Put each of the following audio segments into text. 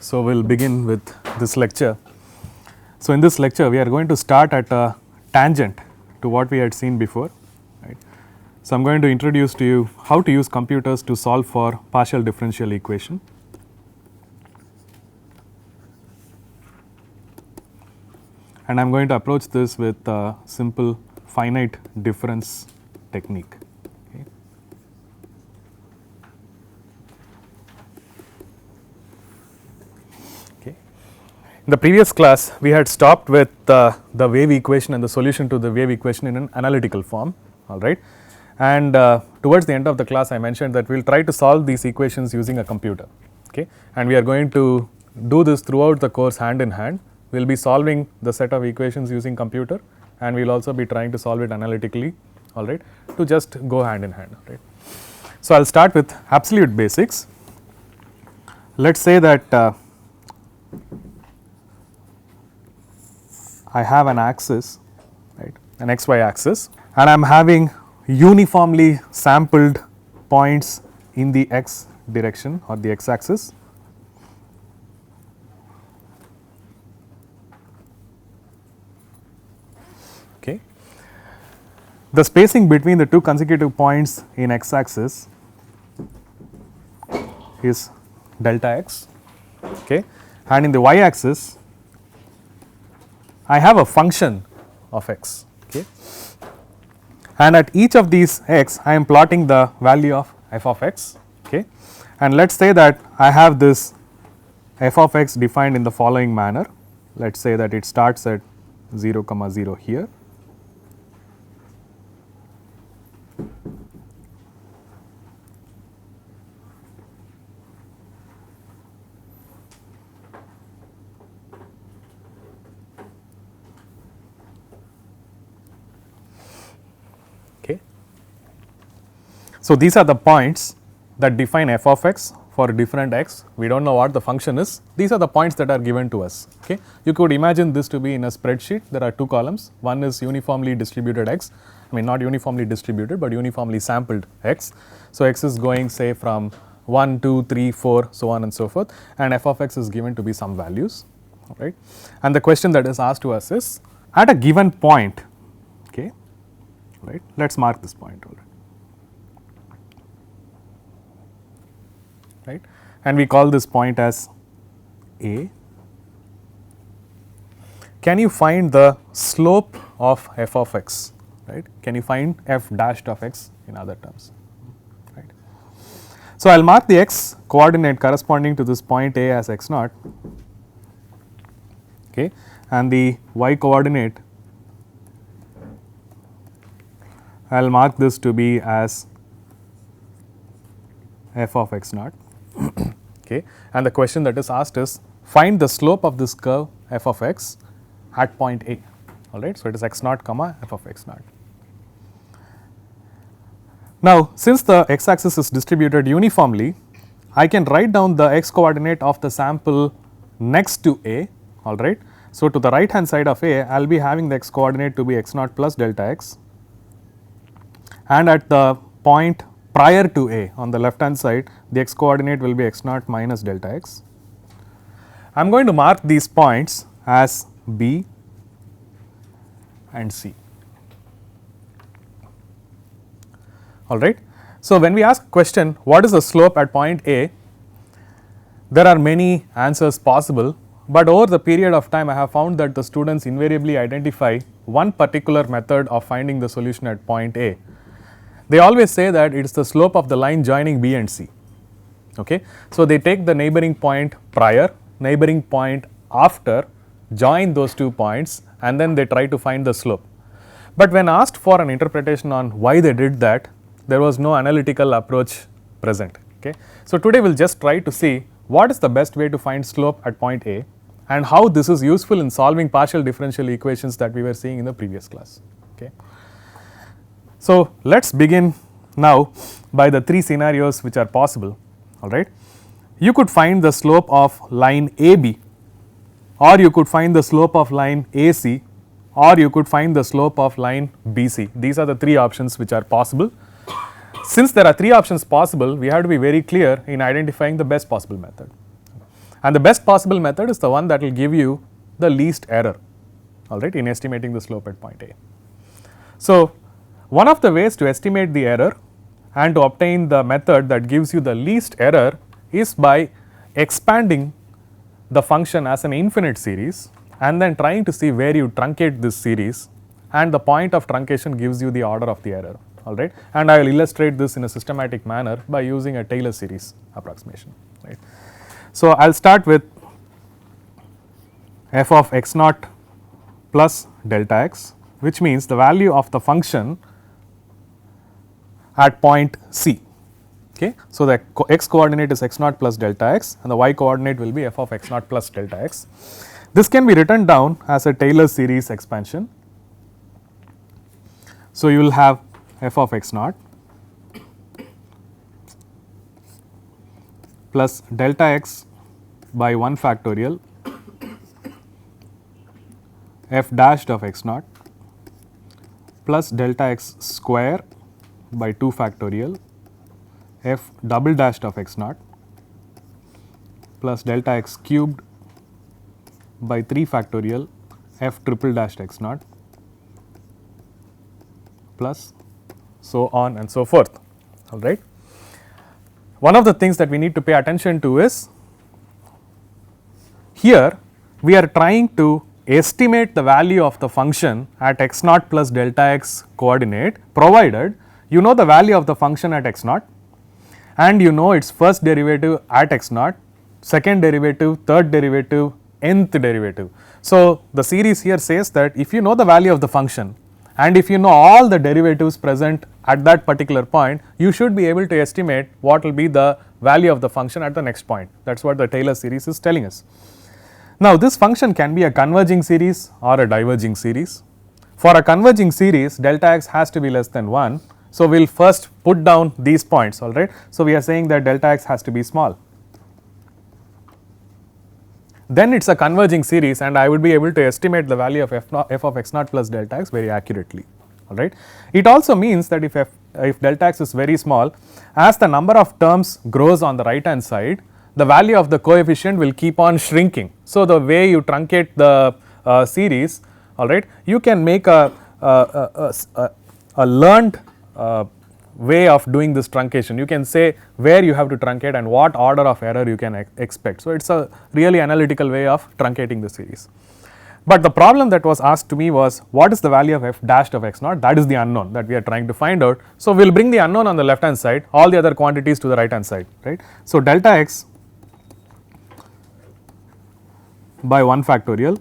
So we'll begin with this lecture. So in this lecture, we are going to start at a tangent to what we had seen before. Right? So I'm going to introduce to you how to use computers to solve for partial differential equation. And I'm going to approach this with a simple finite difference technique. In the previous class, we had stopped with the wave equation and the solution to the wave equation in an analytical form, all right. And towards the end of the class, I mentioned that we will try to solve these equations using a computer, okay. And we are going to do this throughout the course hand in hand. We will be solving the set of equations using computer, and we will also be trying to solve it analytically, all right, to just go hand in hand, right. So I will start with absolute basics. Let us say that I have an axis, right, an xy axis, and I am having uniformly sampled points in the x direction or the x axis. Okay. The spacing between the two consecutive points in x axis is delta x, okay, and in the y axis I have a function of x, okay, and at each of these x I am plotting the value of f of x, okay, and let us say that I have this f of x defined in the following manner. Let us say that it starts at 0, 0 here, okay. So these are the points that define f of x for different x. We do not know what the function is. These are the points that are given to us, okay. You could imagine this to be in a spreadsheet. There are two columns. One is uniformly distributed x, I mean not uniformly distributed, but uniformly sampled x. So x is going say from 1, 2, 3, 4, so on and so forth, and f of x is given to be some values, right. And the question that is asked to us is, at a given point, okay, right, let us mark this point already, right, and we call this point as A. Can you find the slope of f of x, right? Can you find f dashed of x in other terms, right? So I will mark the x coordinate corresponding to this point A as x naught, okay, and the y coordinate I will mark this to be as f of x naught, okay, and the question that is asked is, find the slope of this curve f of x at point A, all right. So it is x naught comma f of x naught. Now since the x axis is distributed uniformly, I can write down the x coordinate of the sample next to A, all right. So to the right hand side of A, I will be having the x coordinate to be x naught plus delta x, and at the point prior to A on the left hand side, the x coordinate will be x naught minus delta x. I am going to mark these points as B and C, all right. So when we ask a question, what is the slope at point A, there are many answers possible, but over the period of time I have found that the students invariably identify one particular method of finding the solution at point A. They always say that it is the slope of the line joining B and C, okay. So they take the neighboring point prior, neighboring point after, join those 2 points, and then they try to find the slope. But when asked for an interpretation on why they did that, there was no analytical approach present, okay. So today we will just try to see what is the best way to find slope at point A and how this is useful in solving partial differential equations that we were seeing in the previous class, okay. So let us begin now by the 3 scenarios which are possible, all right. You could find the slope of line AB, or you could find the slope of line AC, or you could find the slope of line BC. These are the 3 options which are possible. Since there are 3 options possible, we have to be very clear in identifying the best possible method. and the best possible method is the one that will give you the least error, all right, in estimating the slope at point A. So, one of the ways to estimate the error and to obtain the method that gives you the least error is by expanding the function as an infinite series and then trying to see where you truncate this series, and the point of truncation gives you the order of the error, all right, and I will illustrate this in a systematic manner by using a Taylor series approximation, right. So, I will start with f of x naught plus delta x, which means the value of the function at point C. Okay. So, the x coordinate is x naught plus delta x and the y coordinate will be f of x naught plus delta x. This can be written down as a Taylor series expansion. So, you will have f of x naught plus delta x by 1 factorial f dashed of x naught plus delta x square by 2 factorial f double dashed of x naught plus delta x cubed by 3 factorial f triple dashed x naught plus so on and so forth, all right. One of the things that we need to pay attention to is here we are trying to estimate the value of the function at x naught plus delta x coordinate, provided you know the value of the function at x naught and you know its first derivative at x naught, second derivative, third derivative, nth derivative. So, the series here says that if you know the value of the function and if you know all the derivatives present at that particular point, you should be able to estimate what will be the value of the function at the next point. That is what the Taylor series is telling us. Now, this function can be a converging series or a diverging series. For a converging series, delta x has to be less than 1. So, we will first put down these points, all right. So, we are saying that delta x has to be small. Then it is a converging series and I would be able to estimate the value of f of x naught plus delta x very accurately, all right. It also means that if delta x is very small, as the number of terms grows on the right hand side, the value of the coefficient will keep on shrinking. So, the way you truncate the series, all right, you can make a learned way of doing this truncation. You can say where you have to truncate and what order of error you can expect. So, it is a really analytical way of truncating the series. But the problem that was asked to me was what is the value of f dashed of x naught, that is the unknown that we are trying to find out. So, we will bring the unknown on the left hand side, all the other quantities to the right hand side, right. So, delta x by 1 factorial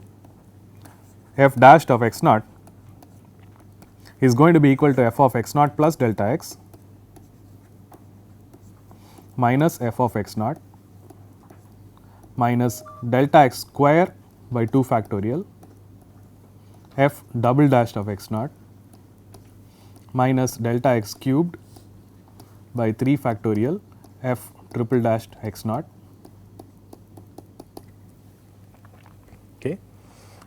f dashed of x naught is going to be equal to f of x naught plus delta x minus f of x naught minus delta x square by 2 factorial f double dashed of x naught minus delta x cubed by 3 factorial f triple dashed x naught, okay,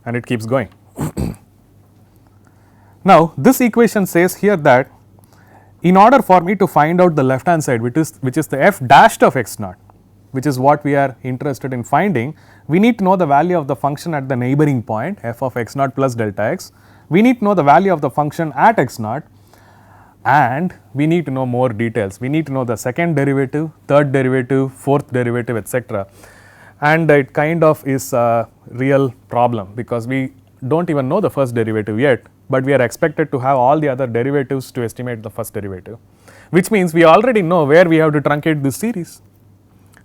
and it keeps going. Now, this equation says here that in order for me to find out the left hand side, which is the f dashed of x naught, which is what we are interested in finding, we need to know the value of the function at the neighboring point f of x naught plus delta x. We need to know the value of the function at x naught and we need to know more details. We need to know the second derivative, third derivative, fourth derivative, etc. And it kind of is a real problem because we do not even know the first derivative yet, but we are expected to have all the other derivatives to estimate the first derivative, which means we already know where we have to truncate this series,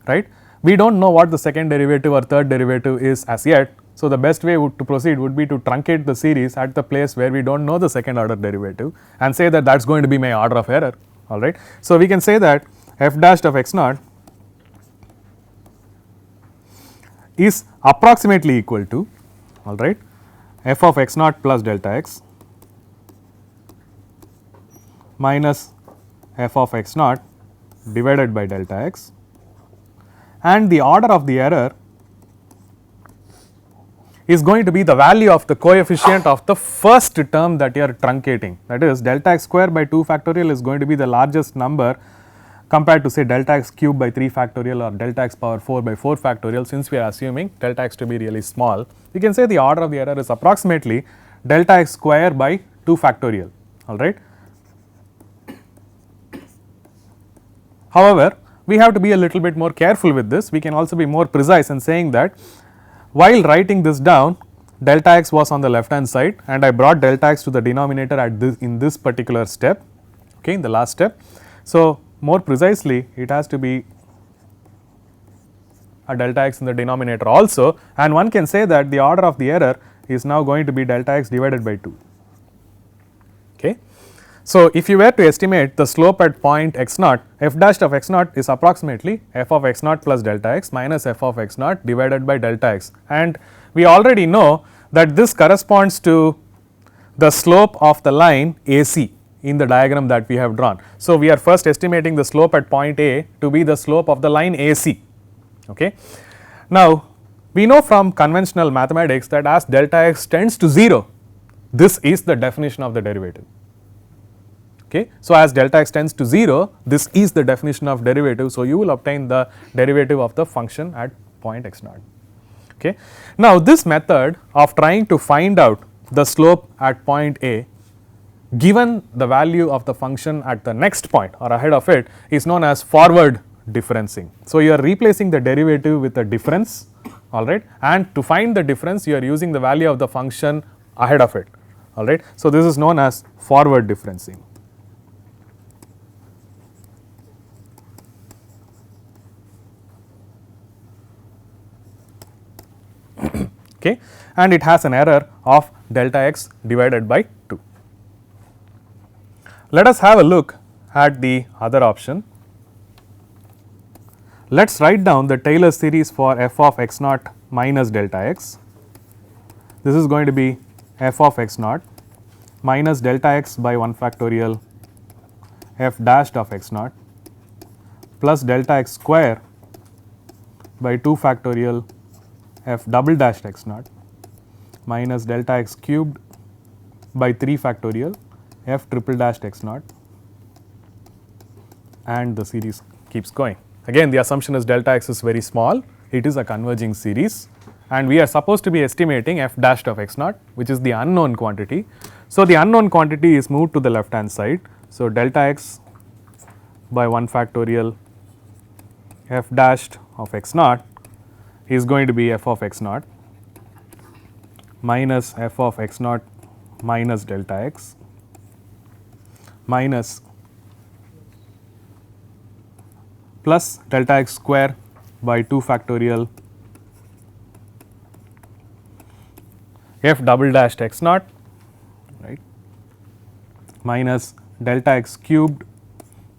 right. We do not know what the second derivative or third derivative is as yet. So, the best way to proceed would be to truncate the series at the place where we do not know the second order derivative and say that that is going to be my order of error, all right. So, we can say that f dashed of x naught is approximately equal to, all right, f of x naught plus delta x minus f of x naught divided by delta x, and the order of the error is going to be the value of the coefficient of the first term that you are truncating, that is delta x square by 2 factorial is going to be the largest number compared to say delta x cube by 3 factorial or delta x power 4 by 4 factorial. Since we are assuming delta x to be really small, we can say the order of the error is approximately delta x square by 2 factorial, alright. However, we have to be a little bit more careful with this. We can also be more precise in saying that while writing this down, delta x was on the left hand side and I brought delta x to the denominator at this in this particular step, okay, in the last step. So, more precisely it has to be a delta x in the denominator also, and one can say that the order of the error is now going to be delta x divided by 2. Okay. So, if you were to estimate the slope at point x naught, f dash of x naught is approximately f of x naught plus delta x minus f of x naught divided by delta x, and we already know that this corresponds to the slope of the line AC in the diagram that we have drawn. So, we are first estimating the slope at point A to be the slope of the line AC. Okay. Now, we know from conventional mathematics that as delta x tends to 0, this is the definition of the derivative. Okay. So, as delta x tends to 0, this is the definition of derivative. So, you will obtain the derivative of the function at point x naught. Okay. Now, this method of trying to find out the slope at point A given the value of the function at the next point or ahead of it is known as forward differencing. So, you are replacing the derivative with a difference, alright, and to find the difference you are using the value of the function ahead of it, alright. So, this is known as forward differencing. Okay, and it has an error of delta x divided by 2. Let us have a look at the other option. Let us write down the Taylor series for f of x naught minus delta x. This is going to be f of x naught minus delta x by 1 factorial f dashed of x naught plus delta x square by 2 factorial f double dashed x naught minus delta x cubed by 3 factorial f triple dashed x naught, and the series keeps going. Again, the assumption is delta x is very small, it is a converging series, and we are supposed to be estimating f dashed of x naught, which is the unknown quantity. So, the unknown quantity is moved to the left hand side. So, delta x by 1 factorial f dashed of x naught is going to be f of x naught minus f of x naught minus delta x minus plus delta x square by 2 factorial f double dashed x naught, right, minus delta x cubed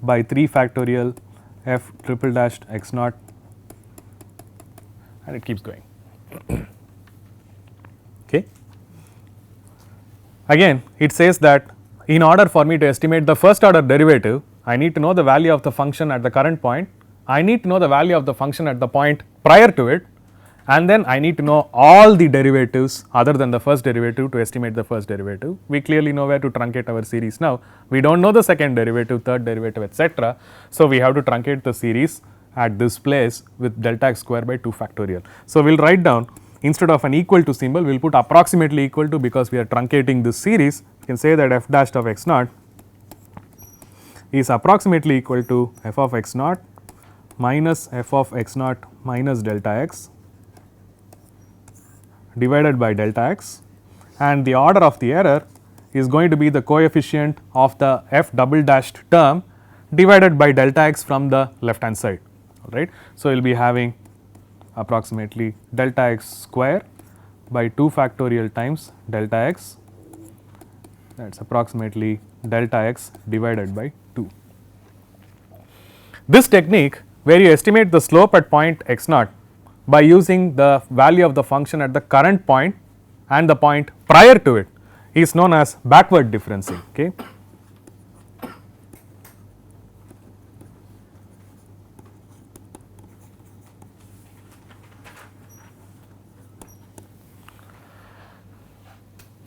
by 3 factorial f triple dashed x naught, and it keeps going. Okay. Again, it says that in order for me to estimate the first order derivative, I need to know the value of the function at the current point, I need to know the value of the function at the point prior to it, and then I need to know all the derivatives other than the first derivative to estimate the first derivative. We clearly know where to truncate our series now. We do not know the second derivative, third derivative, etc. So, we have to truncate the series at this place with delta x square by 2 factorial. So, we will write down, instead of an equal to symbol, we will put approximately equal to, because we are truncating this series. You can say that f dashed of x naught is approximately equal to f of x naught minus f of x naught minus delta x divided by delta x, and the order of the error is going to be the coefficient of the f double dashed term divided by delta x from the left hand side, alright. So, we will be having approximately delta x square by 2 factorial times delta x, that is approximately delta x divided by 2. This technique, where you estimate the slope at point x naught by using the value of the function at the current point and the point prior to it, is known as backward differencing. Okay.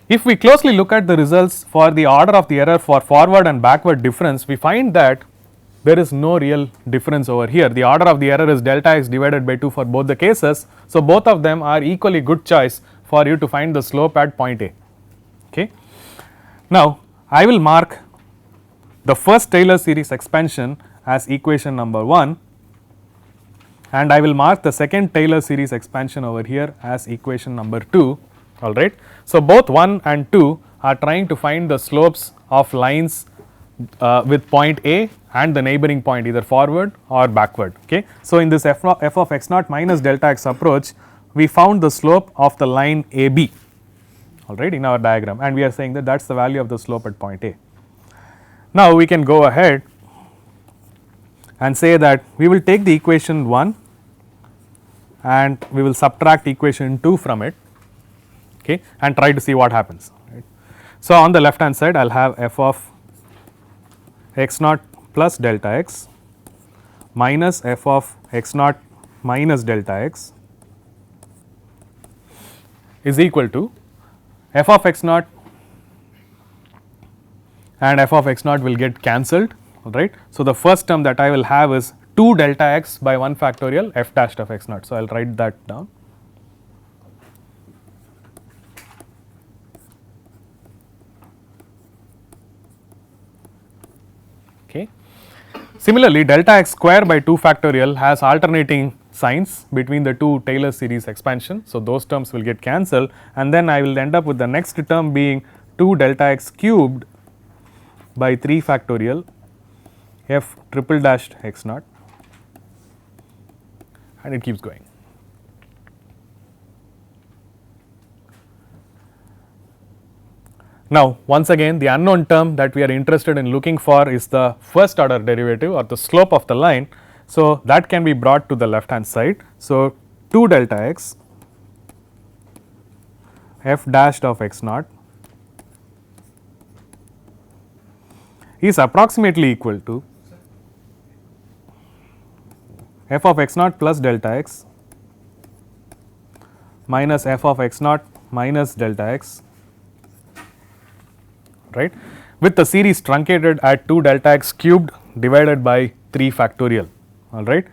If we closely look at the results for the order of the error for forward and backward difference, we find that there is no real difference over here. The order of the error is delta x divided by 2 for both the cases. So, both of them are equally good choice for you to find the slope at point A. Okay. Now, I will mark the first Taylor series expansion as equation number 1, and I will mark the second Taylor series expansion over here as equation number 2. All right. So, both 1 and 2 are trying to find the slopes of lines with point A and the neighboring point either forward or backward. Okay. So, in this f of x naught minus delta x approach, we found the slope of the line AB, all right, in our diagram, and we are saying that that is the value of the slope at point A. Now, we can go ahead and say that we will take the equation 1 and we will subtract equation 2 from it, okay, and try to see what happens. Right. So, on the left hand side I will have f of x naught plus delta x minus f of x naught minus delta x is equal to f of x naught and f of x naught will get cancelled, all right. So, the first term that I will have is 2 delta x by 1 factorial f dash of x naught. So, I will write that down. Okay. Similarly, delta x square by 2 factorial has alternating signs between the two Taylor series expansion. So, those terms will get cancelled, and then I will end up with the next term being 2 delta x cubed by 3 factorial f triple dashed x naught, and it keeps going. Now, once again the unknown term that we are interested in looking for is the first order derivative or the slope of the line. So, that can be brought to the left hand side. So, 2 delta x f dashed of x naught is approximately equal to f of x naught plus delta x minus f of x naught minus delta x, right, with the series truncated at 2 delta x cubed divided by 3 factorial, all right,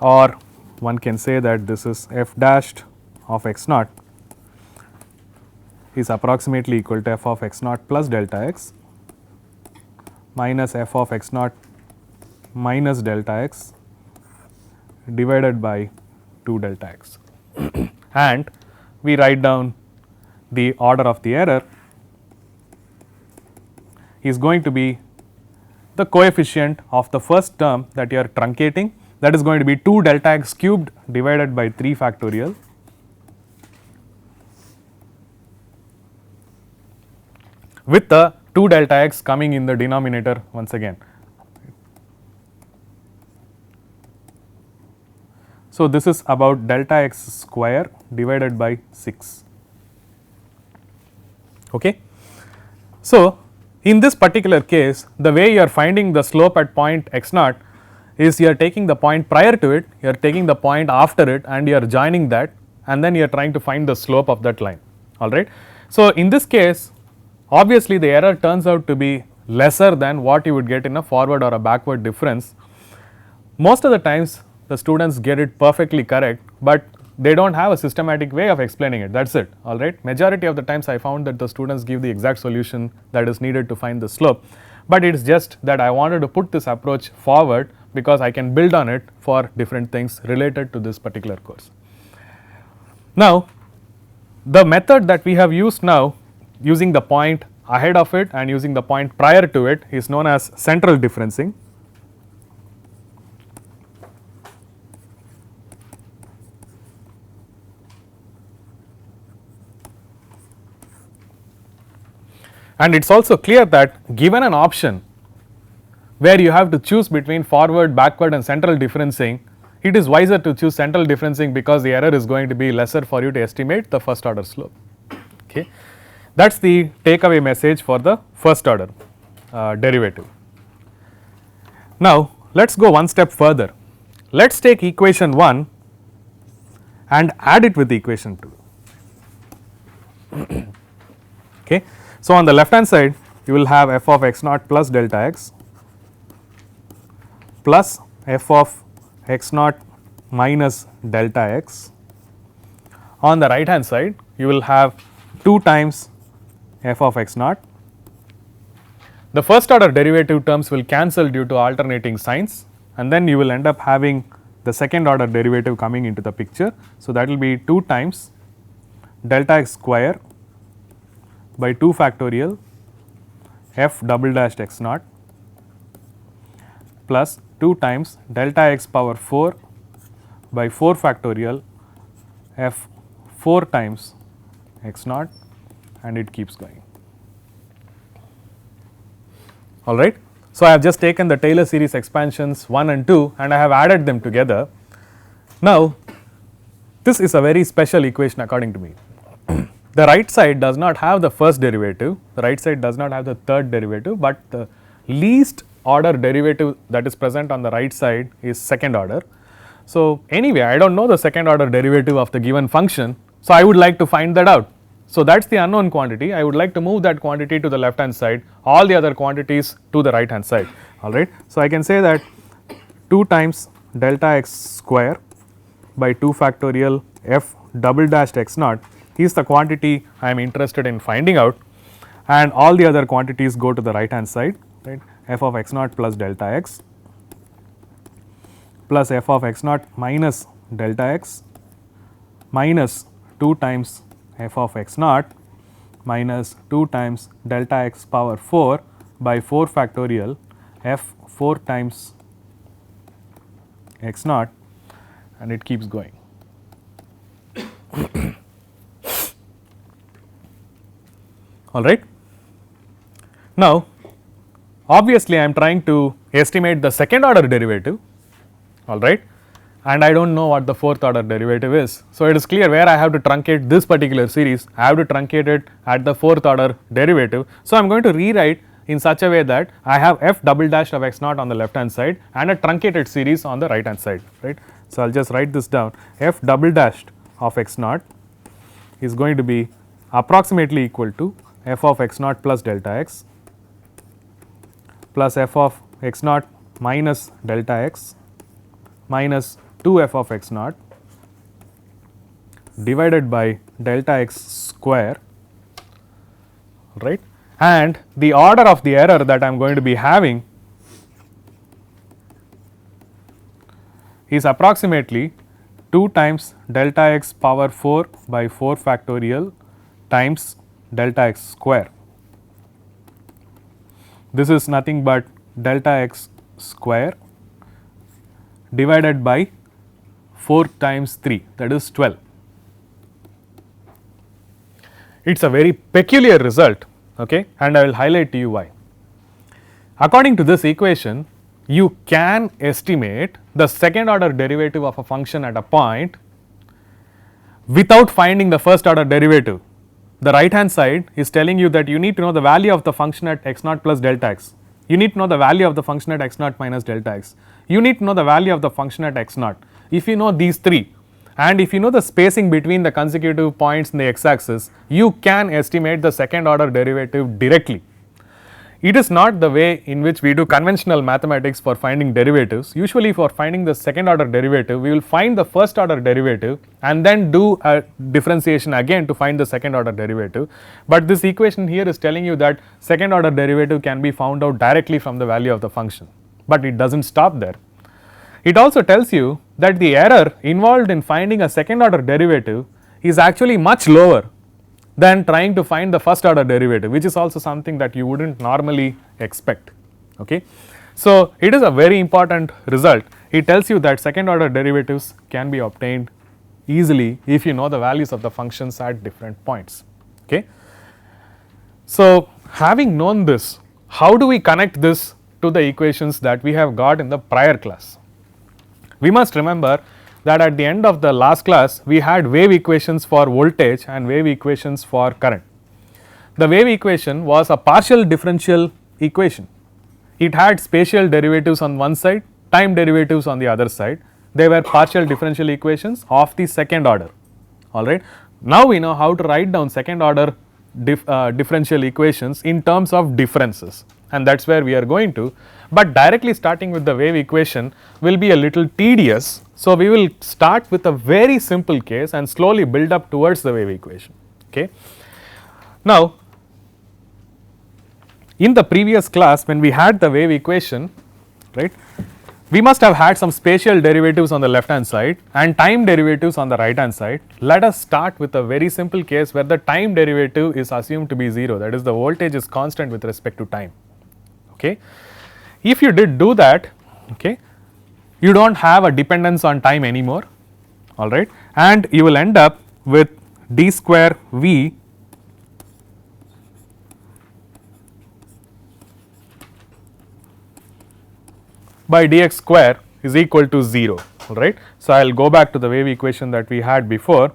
or one can say that this is f dashed of x naught is approximately equal to f of x naught plus delta x minus f of x naught minus delta x divided by 2 delta x and we write down the order of the error is going to be the coefficient of the first term that you are truncating, that is going to be 2 delta x cubed divided by 3 factorial with the 2 delta x coming in the denominator once again. So, this is about delta x square divided by 6. Okay. So, in this particular case, the way you are finding the slope at point x naught is you are taking the point prior to it, you are taking the point after it, and you are joining that, and then you are trying to find the slope of that line, all right. So, in this case obviously the error turns out to be lesser than what you would get in a forward or a backward difference. Most of the times the students get it perfectly correct, but they do not have a systematic way of explaining it, that is it, all right. Majority of the times I found that the students give the exact solution that is needed to find the slope, but it is just that I wanted to put this approach forward because I can build on it for different things related to this particular course. Now, the method that we have used now using the point ahead of it and using the point prior to it is known as central differencing. And it is also clear that given an option where you have to choose between forward, backward and central differencing, it is wiser to choose central differencing because the error is going to be lesser for you to estimate the first order slope. Okay. That is the takeaway message for the first order derivative. Now, let us go one step further. Let us take equation 1 and add it with equation 2. Okay. So, on the left hand side you will have f of x naught plus delta x plus f of x naught minus delta x. On the right hand side you will have 2 times f of x naught. The first order derivative terms will cancel due to alternating signs, and then you will end up having the second order derivative coming into the picture. So, that will be 2 times delta x square by 2 factorial f double dashed x naught plus 2 times delta x power 4 by 4 factorial f 4 times x naught, and it keeps going. All right. So, I have just taken the Taylor series expansions 1 and 2 and I have added them together. Now, this is a very special equation according to me. The right side does not have the first derivative, the right side does not have the third derivative, but the least order derivative that is present on the right side is second order. So, anyway, I do not know the second order derivative of the given function, so I would like to find that out. So, that is the unknown quantity. I would like to move that quantity to the left hand side, all the other quantities to the right hand side, all right. So, I can say that 2 times delta x square by 2 factorial f double dashed x naught is the quantity I am interested in finding out, and all the other quantities go to the right hand side, right. F of x naught plus delta x plus f of x naught minus delta x minus 2 times f of x naught minus 2 times delta x power 4 by 4 factorial f 4 times x naught, and it keeps going. All right. Now, obviously, I am trying to estimate the second order derivative, all right, and I do not know what the fourth order derivative is. So, it is clear where I have to truncate this particular series, I have to truncate it at the fourth order derivative. So, I am going to rewrite in such a way that I have f double dash of x naught on the left hand side and a truncated series on the right hand side, right. So, I will just write this down, f double dashed of x naught is going to be approximately equal to f of x naught plus delta x plus f of x naught minus delta x minus 2 f of x naught divided by delta x square, right, and the order of the error that I am going to be having is approximately 2 times delta x power 4 by 4 factorial times delta x square. This is nothing but delta x square divided by 4 times 3, that is 12. It is a very peculiar result, okay, and I will highlight to you why. According to this equation, you can estimate the second order derivative of a function at a point without finding the first order derivative. The right hand side is telling you that you need to know the value of the function at x naught plus delta x, you need to know the value of the function at x naught minus delta x, you need to know the value of the function at x naught. If you know these three and if you know the spacing between the consecutive points in the x axis, you can estimate the second order derivative directly. It is not the way in which we do conventional mathematics for finding derivatives. Usually for finding the second order derivative, we will find the first order derivative and then do a differentiation again to find the second order derivative. But this equation here is telling you that second order derivative can be found out directly from the value of the function, but it does not stop there. It also tells you that the error involved in finding a second order derivative is actually much lower than trying to find the first order derivative, which is also something that you would not normally expect. Okay. So, it is a very important result. It tells you that second order derivatives can be obtained easily if you know the values of the functions at different points. Okay. So, having known this, how do we connect this to the equations that we have got in the prior class? We must remember that at the end of the last class we had wave equations for voltage and wave equations for current. The wave equation was a partial differential equation. It had spatial derivatives on one side, time derivatives on the other side. They were partial differential equations of the second order, alright. Now we know how to write down second order differential equations in terms of differences, and that is where we are going to, but directly starting with the wave equation will be a little tedious. So, we will start with a very simple case and slowly build up towards the wave equation. Okay. Now, in the previous class when we had the wave equation, right, we must have had some spatial derivatives on the left hand side and time derivatives on the right hand side. Let us start with a very simple case where the time derivative is assumed to be 0, that is the voltage is constant with respect to time. Okay. If you did do that, okay, you do not have a dependence on time anymore, alright, and you will end up with d square V by dx square is equal to 0, right. So, I will go back to the wave equation that we had before,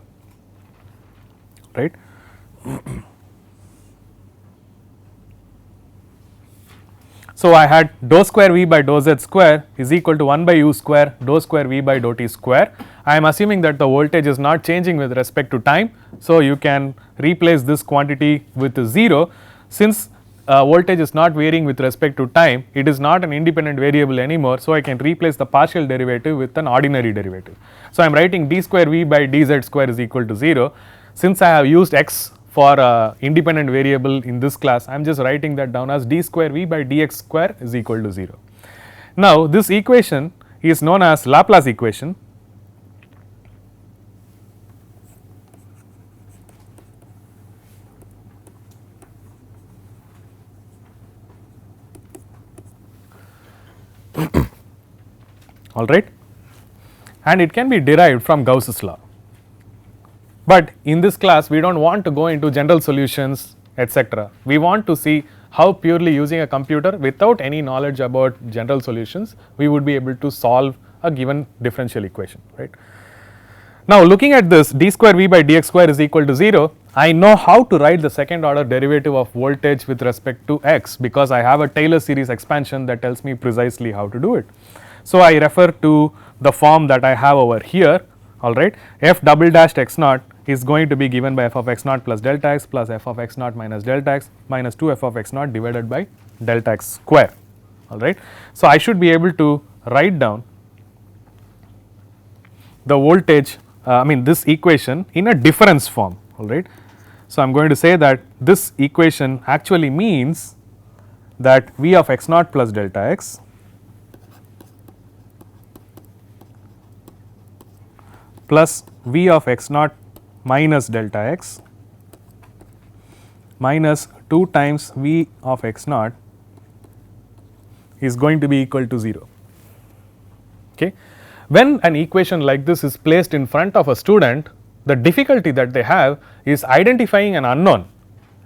right. So, I had dou square V by dou z square is equal to 1 by u square dou square V by dou t square. I am assuming that the voltage is not changing with respect to time. So, you can replace this quantity with 0 since voltage is not varying with respect to time, it is not an independent variable anymore. So, I can replace the partial derivative with an ordinary derivative. So, I am writing d square V by dz square is equal to 0. Since I have used x for independent variable in this class, I am just writing that down as d square V by dx square is equal to 0. Now, this equation is known as Laplace equation. All right, and it can be derived from Gauss's law, but in this class we do not want to go into general solutions etc. We want to see how purely using a computer without any knowledge about general solutions we would be able to solve a given differential equation, right. Now, looking at this d square V by dx square is equal to 0, I know how to write the second order derivative of voltage with respect to x because I have a Taylor series expansion that tells me precisely how to do it. So, I refer to the form that I have over here, alright, f double dashed x naught is going to be given by f of x naught plus delta x plus f of x naught minus delta x minus 2 f of x naught divided by delta x square, alright. So, I should be able to write down the voltage this equation in a difference form, alright. So, I am going to say that this equation actually means that V of x naught plus delta x plus V of x naught minus delta x minus 2 times V of x naught is going to be equal to 0. Okay. When an equation like this is placed in front of a student, the difficulty that they have is identifying an unknown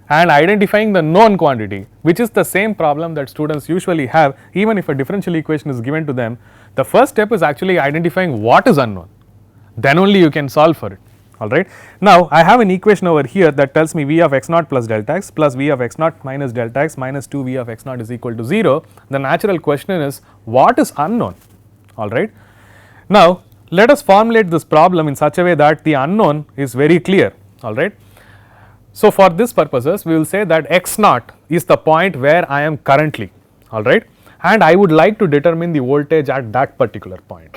and identifying the known quantity, which is the same problem that students usually have even if a differential equation is given to them. The first step is actually identifying what is unknown, then only you can solve for it, alright. Now, I have an equation over here that tells me V of x naught plus delta x plus V of x naught minus delta x minus 2 V of x naught is equal to 0. The natural question is what is unknown, alright. Now, let us formulate this problem in such a way that the unknown is very clear, alright. So, for this purposes we will say that x naught is the point where I am currently, alright, and I would like to determine the voltage at that particular point.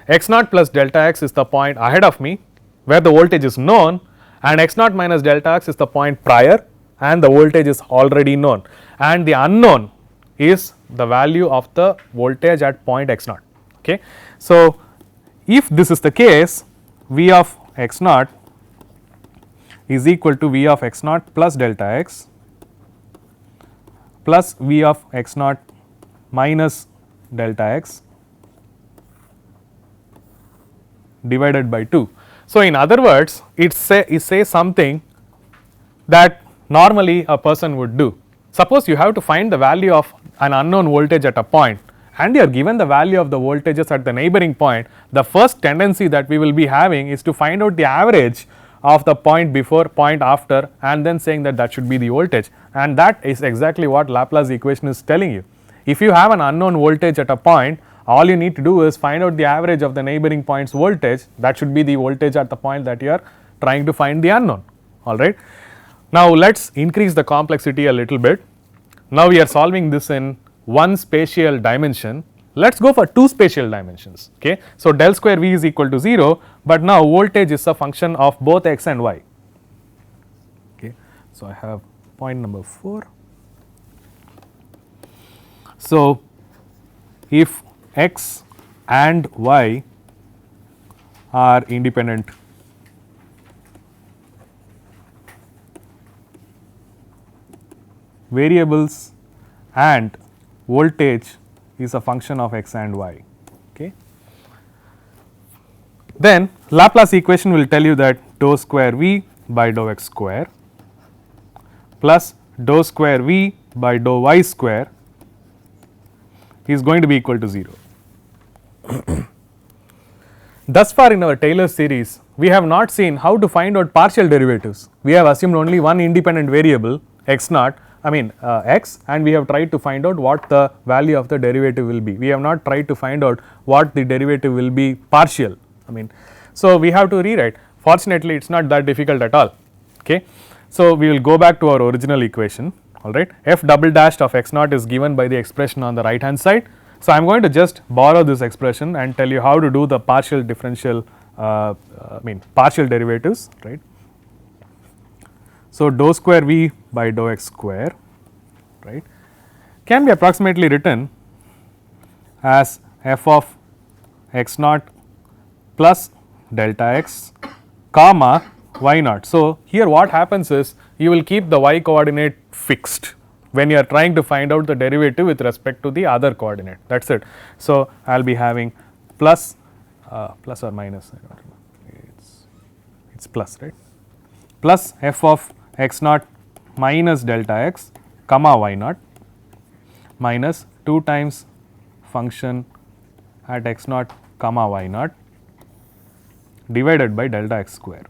X naught plus delta x is the point ahead of me where the voltage is known, and x naught minus delta x is the point prior and the voltage is already known, and the unknown is the value of the voltage at point x naught. Okay. So, if this is the case, V of x naught is equal to V of x naught plus delta x plus V of x naught minus delta x divided by 2. So, in other words, it says something that normally a person would do. Suppose you have to find the value of an unknown voltage at a point and you are given the value of the voltages at the neighboring point, the first tendency that we will be having is to find out the average of the point before, point after, and then saying that that should be the voltage, and that is exactly what Laplace equation is telling you. If you have an unknown voltage at a point, all you need to do is find out the average of the neighboring point's voltage, that should be the voltage at the point that you are trying to find the unknown, alright. Now, let us increase the complexity a little bit. Now we are solving this in one spatial dimension. Let's go for two spatial dimensions. Okay. So del square V is equal to 0, but now voltage is a function of both x and y. Okay. So I have point number 4. So if x and y are independent variables and voltage is a function of x and y. Okay. Then Laplace equation will tell you that dou square V by dou x square plus dou square V by dou y square is going to be equal to 0. Thus far in our Taylor series, we have not seen how to find out partial derivatives. We have assumed only one independent variable x naught, x, and we have tried to find out what the value of the derivative will be. We have not tried to find out what the derivative will be partial. So we have to rewrite. Fortunately, it is not that difficult at all. Okay. So we will go back to our original equation. Alright, f double dashed of x naught is given by the expression on the right hand side. So I am going to just borrow this expression and tell you how to do the partial differential partial derivatives, right. So dou square V by dou x square, right, can be approximately written as f of x naught plus delta x comma y naught. So here what happens is you will keep the y coordinate fixed when you are trying to find out the derivative with respect to the other coordinate, that is it. So I will be having plus or minus, I do not remember, it is plus, right, plus f of x naught minus delta x comma y naught minus 2 times function at x naught comma y naught divided by delta x square.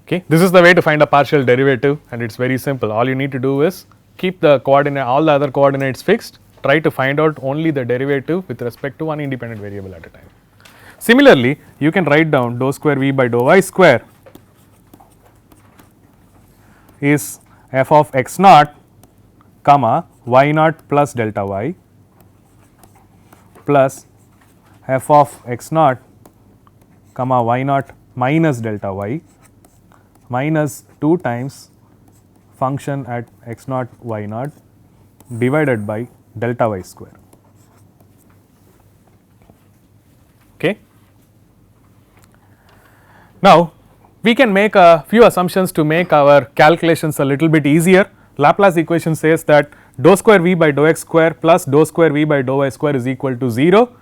Okay. This is the way to find a partial derivative, and it is very simple. All you need to do is keep the coordinate, all the other coordinates fixed, try to find out only the derivative with respect to one independent variable at a time. Similarly, you can write down dou square V by dou y square is f of x naught comma y naught plus delta y plus f of x naught comma y naught minus delta y minus 2 times function at x naught y naught divided by delta y square. Okay. Now we can make a few assumptions to make our calculations a little bit easier. Laplace equation says that dou square V by dou x square plus dou square V by dou y square is equal to 0.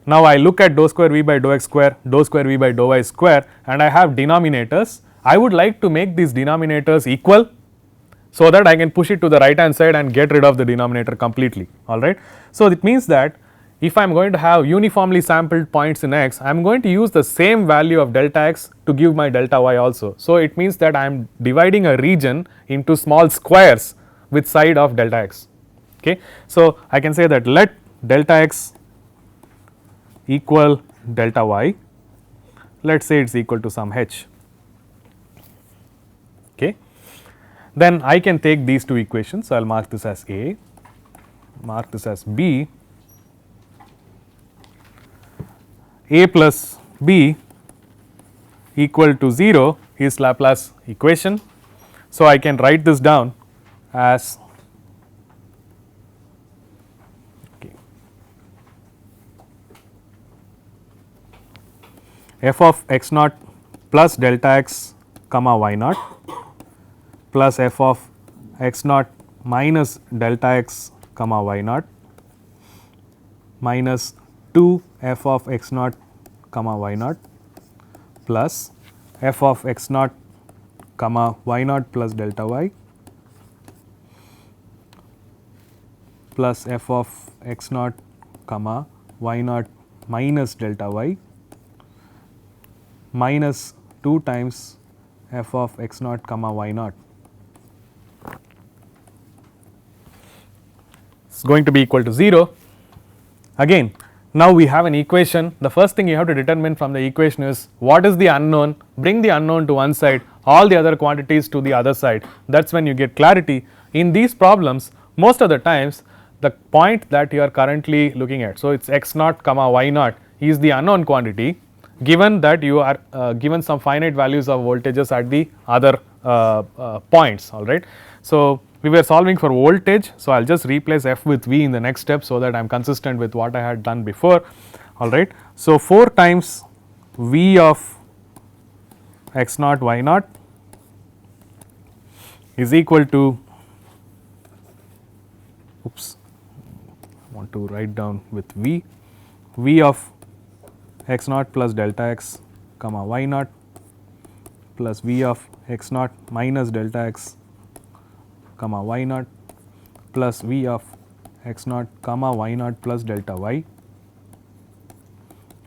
Now I look at dou square V by dou x square, dou square V by dou y square, and I have denominators. I would like to make these denominators equal so that I can push it to the right hand side and get rid of the denominator completely, alright. So it means that if I am going to have uniformly sampled points in x, I am going to use the same value of delta x to give my delta y also. So it means that I am dividing a region into small squares with side of delta x. Okay. So I can say that let delta x equal delta y, let us say it is equal to some h. Okay. Then I can take these two equations. So I will mark this as A, mark this as B. A plus B equal to 0 is Laplace equation. So I can write this down as f of x naught plus delta x comma y naught plus f of x naught minus delta x comma y naught minus 2 f of x naught comma y naught plus f of x naught comma y naught plus delta y plus f of x naught comma y naught minus delta y minus 2 times f of x naught comma y naught is going to be equal to 0. Again, now we have an equation. The first thing you have to determine from the equation is what is the unknown, bring the unknown to one side, all the other quantities to the other side. That is when you get clarity. In these problems, most of the times the point that you are currently looking at, so it is x naught comma y naught is the unknown quantity, given that you are given some finite values of voltages at the other points, all right. So, we were solving for voltage, so I will just replace f with v in the next step, so that I am consistent with what I had done before, all right. So, 4 times v of x naught y naught is equal to, oops, I want to write down with v of x naught plus delta x comma y naught plus v of x naught minus delta x comma y naught plus v of x naught comma y naught plus delta y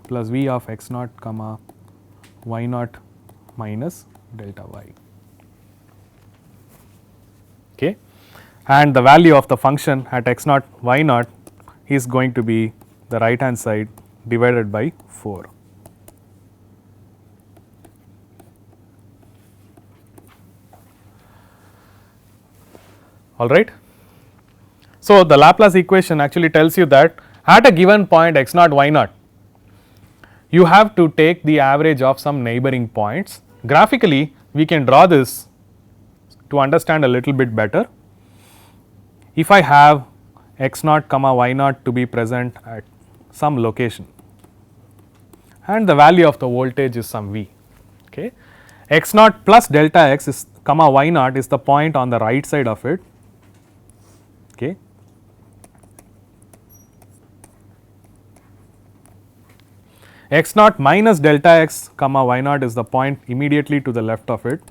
plus v of x naught comma y naught minus delta y. Okay. And the value of the function at x naught y naught is going to be the right hand side divided by 4. All right. So, the Laplace equation actually tells you that at a given point x naught y naught, you have to take the average of some neighboring points. Graphically, we can draw this to understand a little bit better. If I have x naught comma y naught to be present at some location and the value of the voltage is some v, okay. X naught plus delta x is comma y naught is the point on the right side of it, okay. X naught minus delta x comma y naught is the point immediately to the left of it.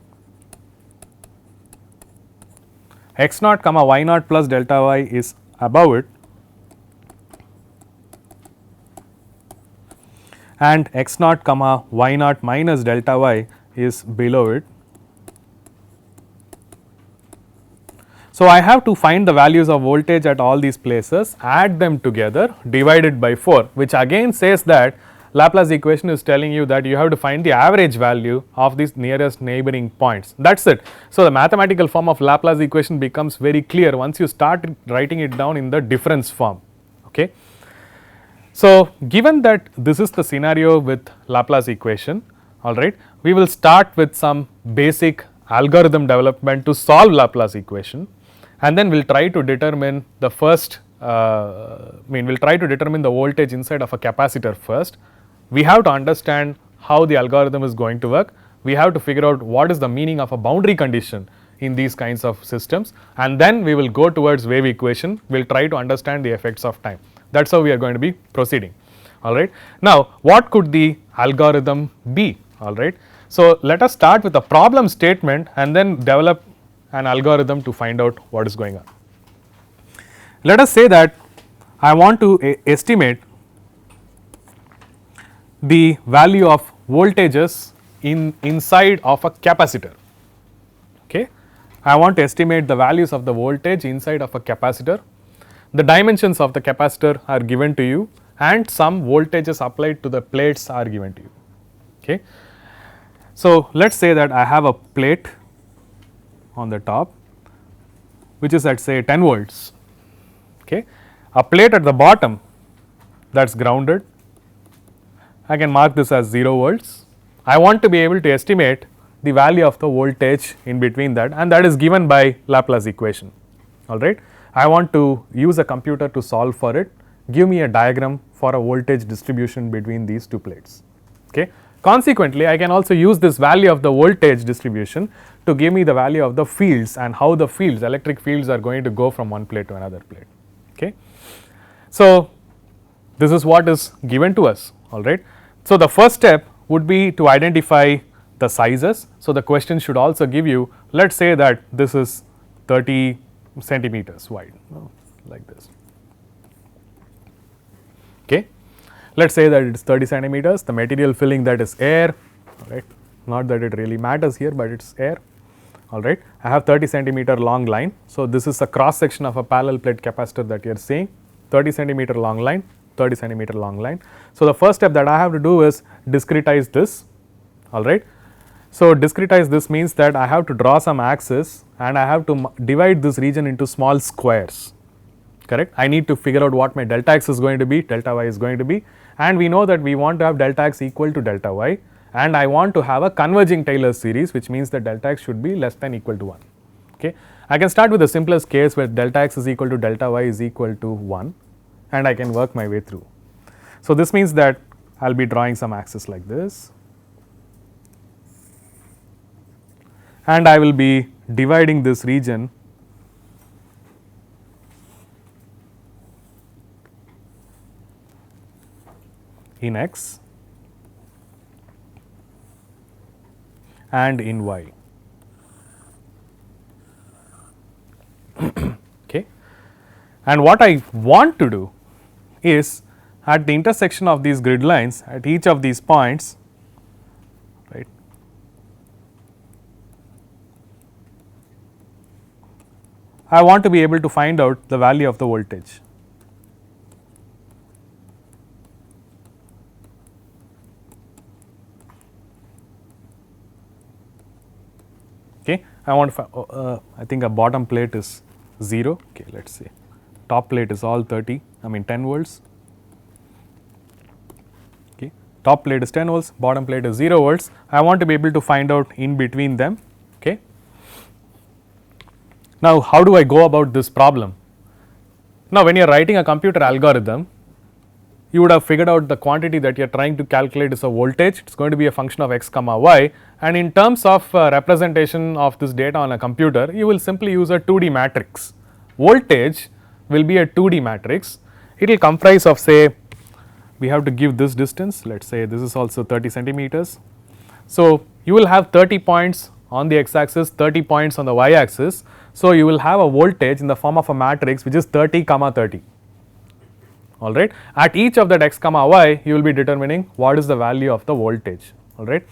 X naught comma y naught plus delta y is above it, and x naught comma y naught minus delta y is below it. So, I have to find the values of voltage at all these places, add them together, divide it by 4, which again says that Laplace equation is telling you that you have to find the average value of these nearest neighboring points. That is it. So, the mathematical form of Laplace equation becomes very clear once you start writing it down in the difference form. Okay. So, given that this is the scenario with Laplace equation, all right, we will start with some basic algorithm development to solve Laplace equation, and then we will try to determine the first, we will try to determine the voltage inside of a capacitor first. We have to understand how the algorithm is going to work. We have to figure out what is the meaning of a boundary condition in these kinds of systems, and then we will go towards wave equation. We will try to understand the effects of time. That is how we are going to be proceeding. All right. Now, what could the algorithm be? All right. So, let us start with a problem statement and then develop an algorithm to find out what is going on. Let us say that I want to estimate the value of voltages inside of a capacitor. Okay. I want to estimate the values of the voltage inside of a capacitor. The dimensions of the capacitor are given to you and some voltages applied to the plates are given to you. Okay. So, let us say that I have a plate on the top which is at say 10 volts, okay. A plate at the bottom that is grounded, I can mark this as 0 volts. I want to be able to estimate the value of the voltage in between that, and that is given by Laplace equation, all right. I want to use a computer to solve for it, give me a diagram for a voltage distribution between these two plates, okay. Consequently, I can also use this value of the voltage distribution to give me the value of the fields and how the fields, electric fields are going to go from one plate to another plate, okay. So, this is what is given to us, all right. So, the first step would be to identify the sizes. So, the question should also give you, let us say that this is 30 centimeters wide, like this, okay. Let us say that it is 30 centimeters, the material filling that is air, right, not that it really matters here, but it is air, all right. I have 30 centimeter long line. So, this is a cross section of a parallel plate capacitor that you are seeing, 30 centimeter long line, 30 centimeter long line. So, the first step that I have to do is discretize this, all right. So, discretize this means that I have to draw some axis and I have to divide this region into small squares, correct. I need to figure out what my delta x is going to be, delta y is going to be, and we know that we want to have delta x equal to delta y, and I want to have a converging Taylor series, which means that delta x should be less than equal to 1. Okay. I can start with the simplest case where delta x is equal to delta y is equal to 1, and I can work my way through. So, this means that I will be drawing some axis like this, and I will be dividing this region in x and in y. Okay. And what I want to do is at the intersection of these grid lines at each of these points, right, I want to be able to find out the value of the voltage. Okay. I want to I think a bottom plate is 0, okay, let us say top plate is all 30, I mean 10 volts, okay, top plate is 10 volts, bottom plate is 0 volts. I want to be able to find out in between them. Okay. Now, how do I go about this problem? Now, when you are writing a computer algorithm, you would have figured out the quantity that you are trying to calculate is a voltage, it is going to be a function of x comma y, and in terms of representation of this data on a computer, you will simply use a 2D matrix. Voltage will be a 2D matrix, it will comprise of, say, we have to give this distance, let us say this is also 30 centimeters. So, you will have 30 points on the x axis, 30 points on the y axis. So, you will have a voltage in the form of a matrix which is 30 comma 30. Alright. At each of that x comma y, you will be determining what is the value of the voltage, alright.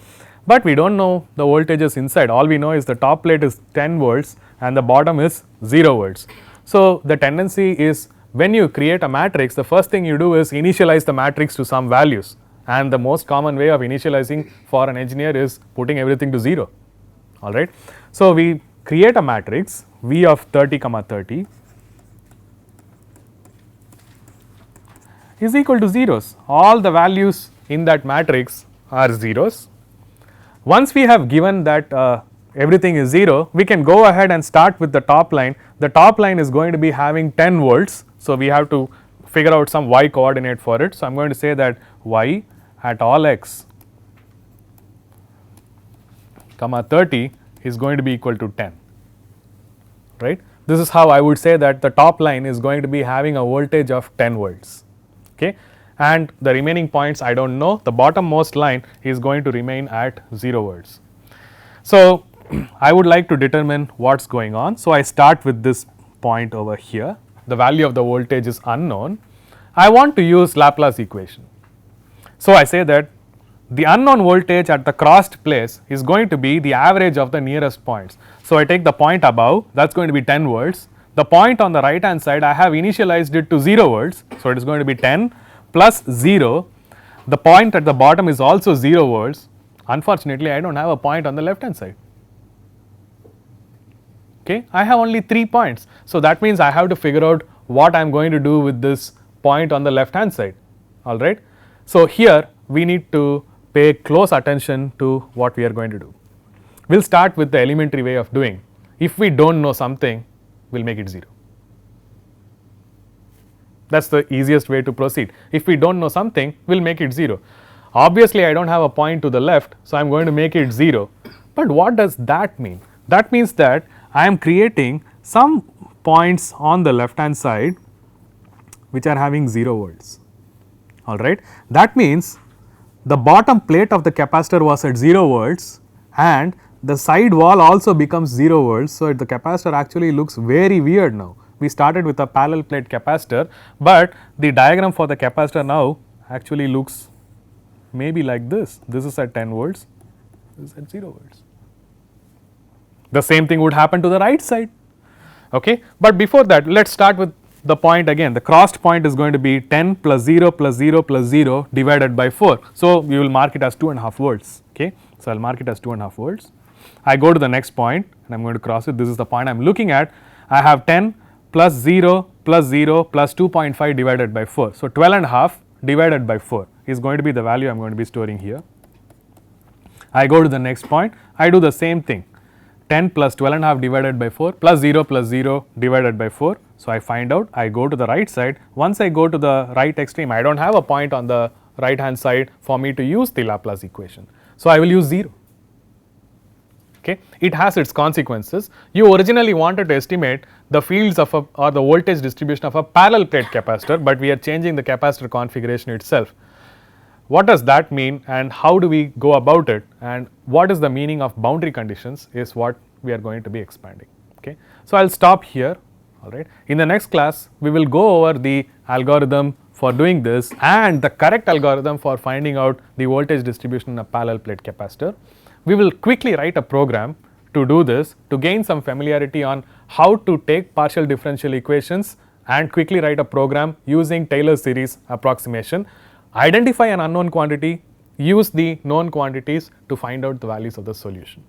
But we do not know the voltages inside, all we know is the top plate is 10 volts and the bottom is 0 volts. So, the tendency is when you create a matrix, the first thing you do is initialize the matrix to some values, and the most common way of initializing for an engineer is putting everything to 0, alright. So, we create a matrix V of 30 comma 30 is equal to zeros, all the values in that matrix are zeros. Once we have given that everything is 0, we can go ahead and start with the top line. The top line is going to be having 10 volts, so we have to figure out some y coordinate for it. So, I am going to say that y at all x comma 30 is going to be equal to 10, right. This is how I would say that the top line is going to be having a voltage of 10 volts. Okay, and the remaining points I do not know, the bottommost line is going to remain at 0 volts. So, I would like to determine what is going on. So, I start with this point over here, the value of the voltage is unknown, I want to use Laplace equation. So, I say that the unknown voltage at the crossed place is going to be the average of the nearest points. So, I take the point above, that is going to be 10 volts. The point on the right hand side, I have initialized it to 0 volts. So, it is going to be 10 plus 0. The point at the bottom is also 0 volts. Unfortunately, I do not have a point on the left hand side. Okay, I have only 3 points. So, that means I have to figure out what I am going to do with this point on the left hand side, alright. So, here we need to pay close attention to what we are going to do. We will start with the elementary way of doing. If we do not know something, we will make it 0. That is the easiest way to proceed. If we do not know something, we will make it 0. Obviously, I do not have a point to the left, so I am going to make it 0. But what does that mean? That means that I am creating some points on the left hand side which are having 0 volts, alright. That means the bottom plate of the capacitor was at 0 volts and the side wall also becomes 0 volts. So, the capacitor actually looks very weird now. We started with a parallel plate capacitor, but the diagram for the capacitor now actually looks maybe like this. This is at 10 volts, this is at 0 volts. The same thing would happen to the right side, okay. But before that, let us start with the point again. The crossed point is going to be 10 plus 0 plus 0 plus 0 divided by 4. So, we will mark it as 2.5 volts, okay. So, I will mark it as 2.5 volts. I go to the next point and I am going to cross it. This is the point I am looking at. I have 10 plus 0 plus 0 plus 2.5 divided by 4. So, 12.5 divided by 4 is going to be the value I am going to be storing here. I go to the next point, I do the same thing, 10 plus 12.5 divided by 4 plus 0 divided by 4. So, I find out, I go to the right side. Once I go to the right extreme, I do not have a point on the right hand side for me to use the Laplace equation. So, I will use 0. Okay. It has its consequences. You originally wanted to estimate the fields of a or the voltage distribution of a parallel plate capacitor, but we are changing the capacitor configuration itself. What does that mean and how do we go about it, and what is the meaning of boundary conditions is what we are going to be expanding. Okay. So, I will stop here. Alright. In the next class, we will go over the algorithm for doing this and the correct algorithm for finding out the voltage distribution in a parallel plate capacitor. We will quickly write a program to do this to gain some familiarity on how to take partial differential equations and quickly write a program using Taylor series approximation, identify an unknown quantity, use the known quantities to find out the values of the solution.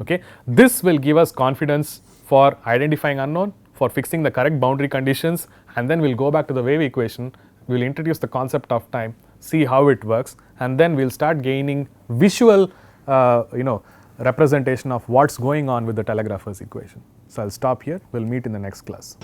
Okay. This will give us confidence for identifying unknown, for fixing the correct boundary conditions, and then we will go back to the wave equation, we will introduce the concept of time, see how it works, and then we will start gaining visual representation of what is going on with the telegrapher's equation. So, I will stop here, we will meet in the next class.